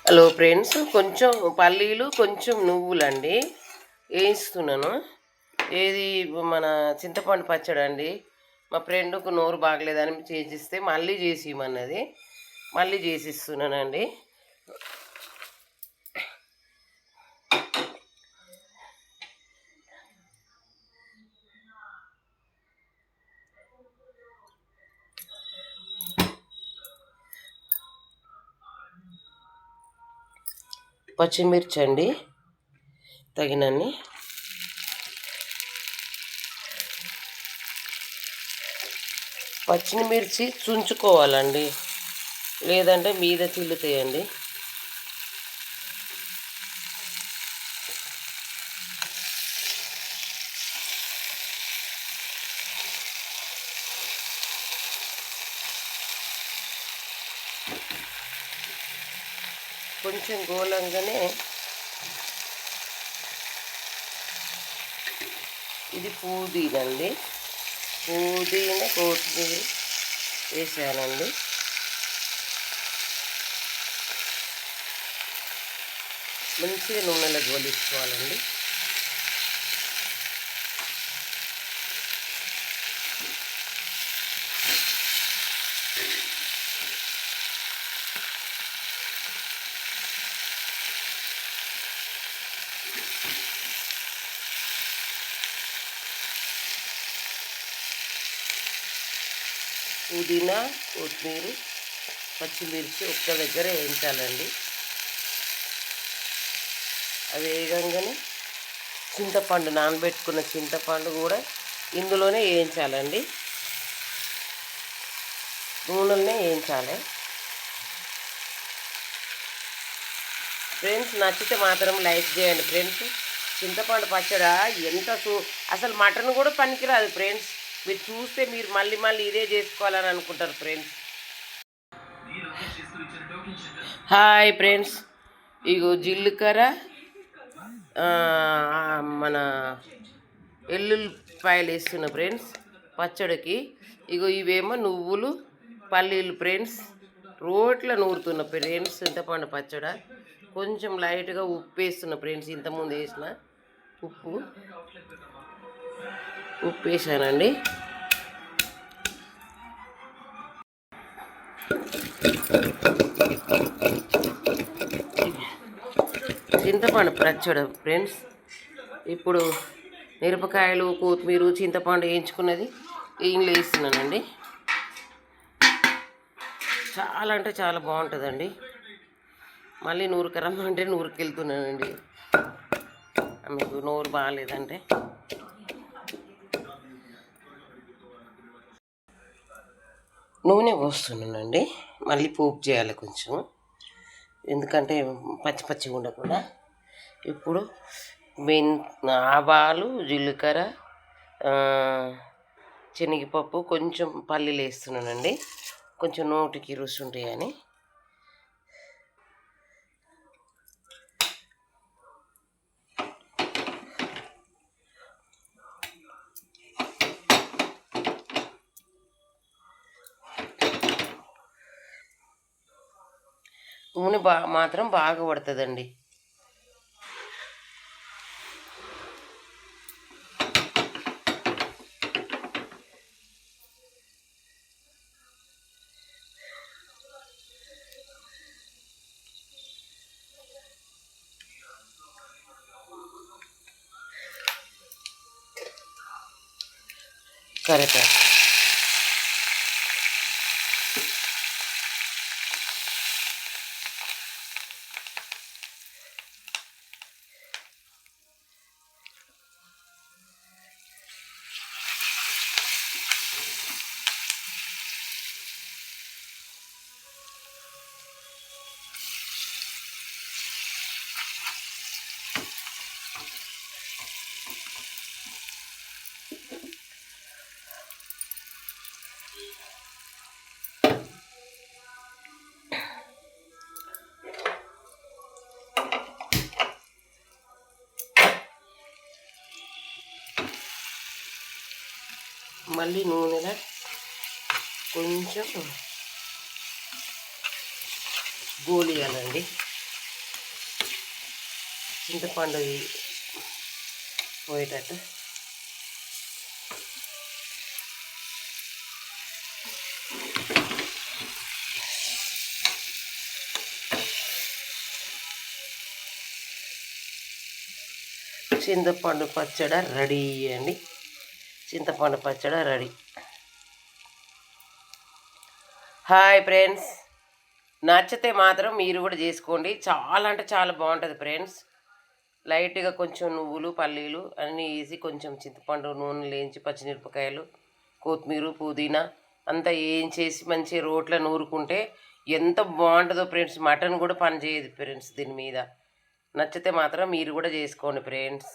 Hello friends, కొంచెం పల్లీలు కొంచెం నువ్వులండి వేయిస్తున్నాను. ఏది మన చింతపండు పచ్చడి అండి. మా ఫ్రెండ్కు నోరు బాగలేదని చేసిస్తే మళ్ళీ చేసి ఇమ్మన్నది, మళ్ళీ చేసిస్తున్నానండి. పచ్చిమిర్చి అండి తగినన్ని, పచ్చిమిర్చి చుంచుకోవాలండి, లేదంటే మీద చిల్లుతాయండి. కొంచెం గోలంగానే ఇది పుదీనండి, పుదీనా కొత్తిమీర వేసానండి. మంచిగా నూనెలో గోలించుకోవాలండి. పుదీనా, కొత్తిమీర, పచ్చిమిర్చి ఒక్క దగ్గర వేయించాలండి. అది వేయగానే చింతపండు, నానబెట్టుకున్న చింతపండు కూడా ఇందులోనే వేయించాలండి, నూనెలనే వేయించాలి. ఫ్రెండ్స్, నచ్చితే మాత్రం లైక్ చేయండి ఫ్రెండ్స్. చింతపండు పచ్చడా ఎంత అసలు మటన్ కూడా పనికిరాదు ఫ్రెండ్స్. మీరు చూస్తే మీరు మళ్ళీ మళ్ళీ ఇదే చేసుకోవాలని అనుకుంటారు ఫ్రెండ్స్. హాయ్ ఫ్రెండ్స్, ఇగో జీలకర్ర, మన ఎల్లుల్లిపాయలు వేస్తున్నా ఫ్రెండ్స్ పచ్చడికి. ఇగో ఇవేమో నువ్వులు, పల్లీలు ఫ్రెండ్స్. రోట్లో నూరుతున్న ఫ్రెండ్స్ చింతపండు పచ్చడ. కొంచెం లైట్గా ఉప్పు వేస్తున్నా ఫ్రెండ్స్, ఇంతకుముందు వేసిన ఉప్పు వేసానండి. చింతపండు పచ్చడి ఫ్రెండ్స్. ఇప్పుడు మిరపకాయలు, కొత్తిమీర, చింతపండు వేయించుకున్నది ఇంట్లో వేస్తున్నానండి. చాలా అంటే చాలా బాగుంటుందండి. మళ్ళీ నూరుకు రమ్మంటే నూరుకు వెళ్తున్నానండి, మీకు నోరు బాగాలేదంటే. నూనె పోస్తున్నానండి, మళ్ళీ పోపు చేయాలి కొంచెం, ఎందుకంటే పచ్చి పచ్చిగా ఉండకుండా. ఇప్పుడు ఆవాలు, జీలకర్ర, శనగపప్పు, కొంచెం పల్లీలు వేస్తున్నానండి, కొంచెం నోటికి రుచి ఉంటాయని. నూనె మాత్రం బాగా పడుతుందండి. కరెక్ట్. మళ్ళీ నూనెలో కొంచెం గోలియాలండి. చింతపండు పోయేటట్టు చింతపండు పచ్చడి రెడీ అండి. చింతపండు పచ్చడి రెడీ. హాయ్ ఫ్రెండ్స్, నచ్చితే మాత్రం మీరు కూడా చేసుకోండి. చాలా అంటే చాలా బాగుంటుంది ఫ్రెండ్స్. లైట్గా కొంచెం నువ్వులు పల్లీలు అన్నీ వేసి కొంచెం చింతపండు నూనె వేయించి పచ్చిమిరపకాయలు కొత్తిమీర పుదీనా అంతా వేయించేసి మంచిగా రోట్లో నూరుకుంటే ఎంత బాగుంటుందో ఫ్రెండ్స్. మటన్ కూడా పని చేయదు ఫ్రెండ్స్ దీని మీద. నచ్చితే మాత్రం మీరు కూడా చేసుకోండి ఫ్రెండ్స్.